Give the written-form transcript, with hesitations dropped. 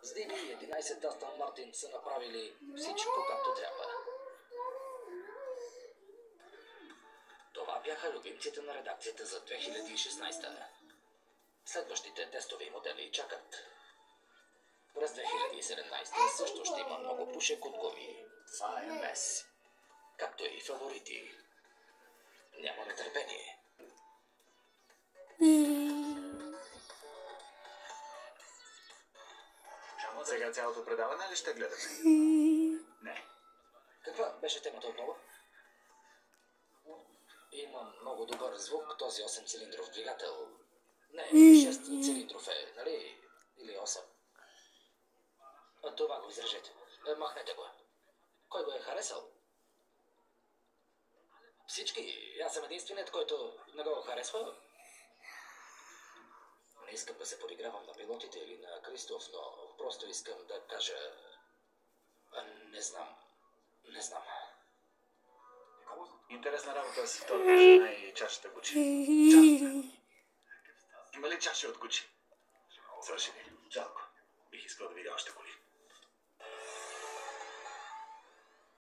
С Диви и 11 Астон Мартин са направили всичко както трябва. Това бяха любимците на редакцията за 2016. Следващите тестови модели чакат. През 2017 също ще има много пушек от гуми. AMS. Както и фаворити. Няма нетърпение. Сега цялото предаване ли ще гледаме? Не. Каква беше темата отново? Има много добър звук този 8-цилиндров двигател. Не, 6-цилиндров е, нали? Или 8. Това го изрежете. Махнете го. Кой го е харесал? Всички. Аз съм единственият, който не го харесва. Не искам да се подигравам на пилотите или на Кристоф, но просто искам да кажа... Не знам. Интересна работа си втората жена и чашата Гучи. Чашата. Има ли чаши от Гучи? Свърши ли? Жалко. Бих искал да видя още коли.